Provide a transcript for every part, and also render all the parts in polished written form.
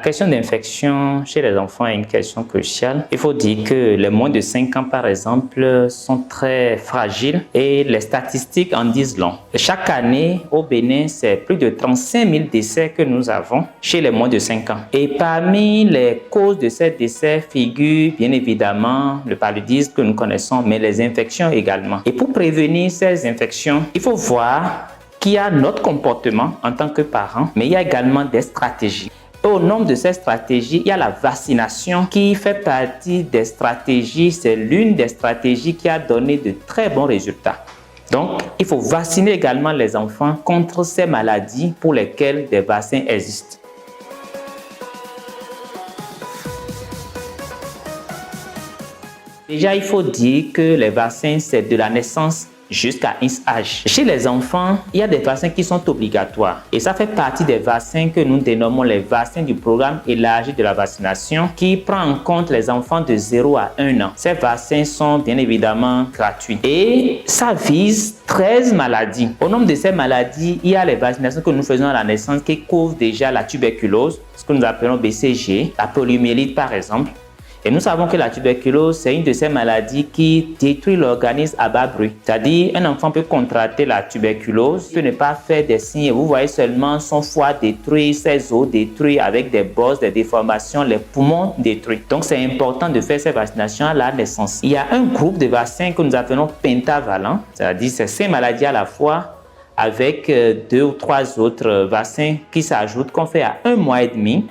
question d'infection chez les enfants est une question cruciale. Il faut dire que les moins de 5 ans, par exemple, sont très fragiles et les statistiques en disent long. Chaque année, au Bénin, c'est plus de 35 000 décès que nous avons chez les moins de 5 ans. Et parmi les causes de ces décès figurent bien évidemment le paludisme que nous connaissons, mais les infections également. Et pour prévenir ces infections, il faut voir qu'il y a notre comportement en tant que parents, mais il y a également des stratégies. Et au nombre de ces stratégies, il y a la vaccination qui fait partie des stratégies. C'est l'une des stratégies qui a donné de très bons résultats. Donc, il faut vacciner également les enfants contre ces maladies pour lesquelles des vaccins existent. Déjà, il faut dire que les vaccins, c'est de la naissance jusqu'à un âge. Chez les enfants, il y a des vaccins qui sont obligatoires et ça fait partie des vaccins que nous dénommons les vaccins du programme élargi de la vaccination qui prend en compte les enfants de 0 à 1 an. Ces vaccins sont bien évidemment gratuits et ça vise 13 maladies. Au nombre de ces maladies, il y a les vaccinations que nous faisons à la naissance qui couvrent déjà la tuberculose, ce que nous appelons BCG, la poliomyélite par exemple. Et nous savons que la tuberculose, c'est une de ces maladies qui détruit l'organisme à bas bruit. C'est-à-dire, un enfant peut contracter la tuberculose, peut ne pas faire des signes. Vous voyez seulement son foie détruit, ses os détruits avec des bosses, des déformations, les poumons détruits. Donc, c'est important de faire ces vaccinations à la naissance. Il y a un groupe de vaccins que nous appelons pentavalents, c'est-à-dire c'est 5 maladies à la fois avec 2 ou 3 autres vaccins qui s'ajoutent qu'on fait à 1 mois et demi.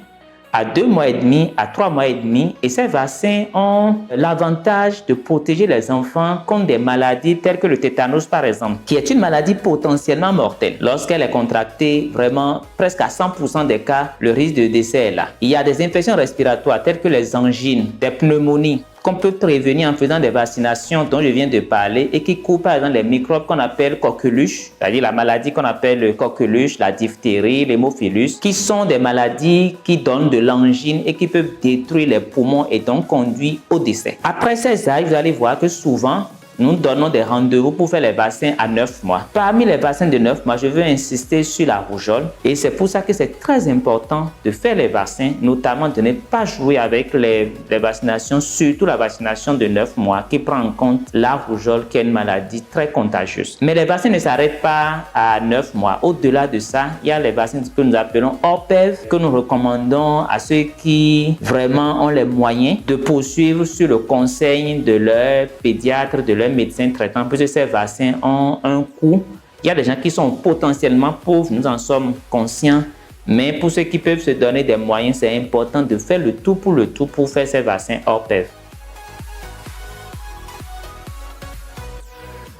À 2 mois et demi, à 3 mois et demi. Et ces vaccins ont l'avantage de protéger les enfants contre des maladies telles que le tétanos par exemple, qui est une maladie potentiellement mortelle. Lorsqu'elle est contractée, vraiment presque à 100% des cas, le risque de décès est là. Il y a des infections respiratoires telles que les angines, des pneumonies, qu'on peut prévenir en faisant des vaccinations dont je viens de parler et qui couvrent par exemple les microbes qu'on appelle coqueluche, c'est-à-dire la maladie qu'on appelle le coqueluche, la diphtérie, l'hémophilus, qui sont des maladies qui donnent de l'angine et qui peuvent détruire les poumons et donc conduire au décès. Après ces âges, vous allez voir que souvent, nous donnons des rendez-vous pour faire les vaccins à 9 mois. Parmi les vaccins de 9 mois, je veux insister sur la rougeole. Et c'est pour ça que c'est très important de faire les vaccins, notamment de ne pas jouer avec les vaccinations, surtout la vaccination de 9 mois qui prend en compte la rougeole qui est une maladie très contagieuse. Mais les vaccins ne s'arrêtent pas à 9 mois. Au-delà de ça, il y a les vaccins que nous appelons ORPEV que nous recommandons à ceux qui vraiment ont les moyens de poursuivre sur le conseil de leur pédiatre, de leur médecin traitant, puisque ces vaccins ont un coût. Il y a des gens qui sont potentiellement pauvres, nous en sommes conscients, mais pour ceux qui peuvent se donner des moyens, c'est important de faire le tout pour faire ces vaccins ORPEV.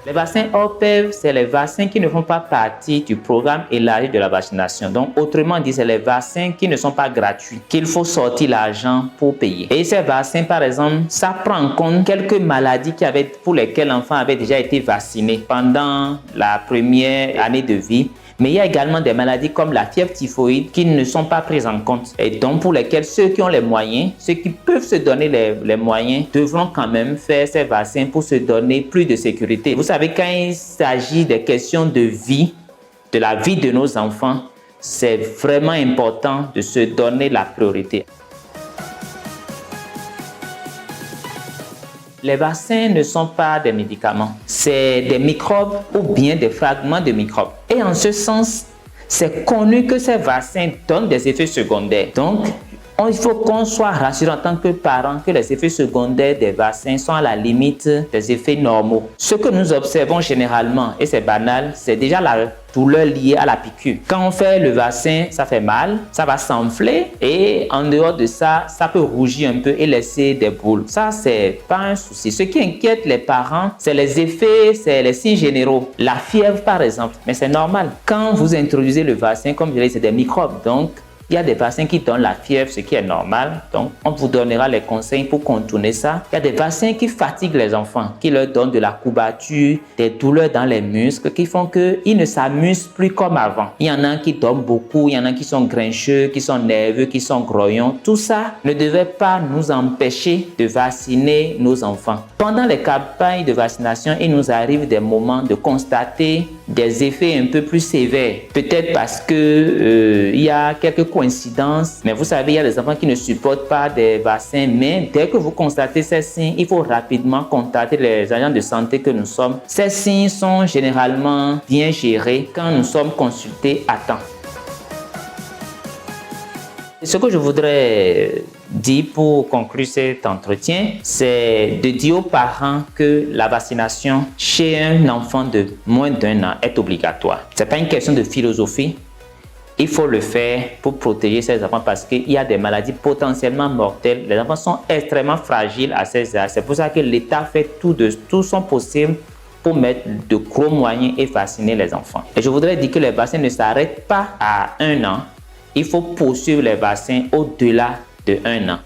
Les vaccins ORPEV, c'est les vaccins qui ne font pas partie du programme élargi de la vaccination. Donc, autrement dit, c'est les vaccins qui ne sont pas gratuits, qu'il faut sortir l'argent pour payer. Et ces vaccins, par exemple, ça prend en compte quelques maladies pour lesquelles l'enfant avait déjà été vacciné pendant la première année de vie. Mais il y a également des maladies comme la fièvre typhoïde qui ne sont pas prises en compte et donc pour lesquelles ceux qui ont les moyens, ceux qui peuvent se donner les moyens, devront quand même faire ces vaccins pour se donner plus de sécurité. Vous savez, quand il s'agit des questions de vie, de la vie de nos enfants, c'est vraiment important de se donner la priorité. Les vaccins ne sont pas des médicaments, c'est des microbes ou bien des fragments de microbes. Et en ce sens, c'est connu que ces vaccins donnent des effets secondaires. Donc, il faut qu'on soit rassuré en tant que parent que les effets secondaires des vaccins sont à la limite des effets normaux. Ce que nous observons généralement, et c'est banal, c'est déjà la douleur liée à la piqûre. Quand on fait le vaccin, ça fait mal, ça va s'enfler et en dehors de ça, ça peut rougir un peu et laisser des boules. Ça, c'est pas un souci. Ce qui inquiète les parents, c'est les effets, c'est les signes généraux. La fièvre, par exemple, mais c'est normal. Quand vous introduisez le vaccin, comme je l'ai dit, c'est des microbes. Donc, il y a des vaccins qui donnent la fièvre, ce qui est normal. Donc, on vous donnera les conseils pour contourner ça. Il y a des vaccins qui fatiguent les enfants, qui leur donnent de la courbature, des douleurs dans les muscles, qui font qu'ils ne s'amusent plus comme avant. Il y en a qui dorment beaucoup, il y en a qui sont grincheux, qui sont nerveux, qui sont grognons. Tout ça ne devait pas nous empêcher de vacciner nos enfants. Pendant les campagnes de vaccination, il nous arrive des moments de constater des effets un peu plus sévères. Peut-être parce que il y a quelques coïncidences, mais vous savez, il y a des enfants qui ne supportent pas des vaccins, mais dès que vous constatez ces signes, il faut rapidement contacter les agents de santé que nous sommes. Ces signes sont généralement bien gérés quand nous sommes consultés à temps. Ce que je voudrais dire pour conclure cet entretien, c'est de dire aux parents que la vaccination chez un enfant de moins d'1 an est obligatoire. Ce n'est pas une question de philosophie. Il faut le faire pour protéger ces enfants parce qu'il y a des maladies potentiellement mortelles. Les enfants sont extrêmement fragiles à ces âges. C'est pour ça que l'État fait tout son possible pour mettre de gros moyens et vacciner les enfants. Et je voudrais dire que les vaccins ne s'arrêtent pas à 1 an. Il faut poursuivre les vaccins au-delà de 1 an.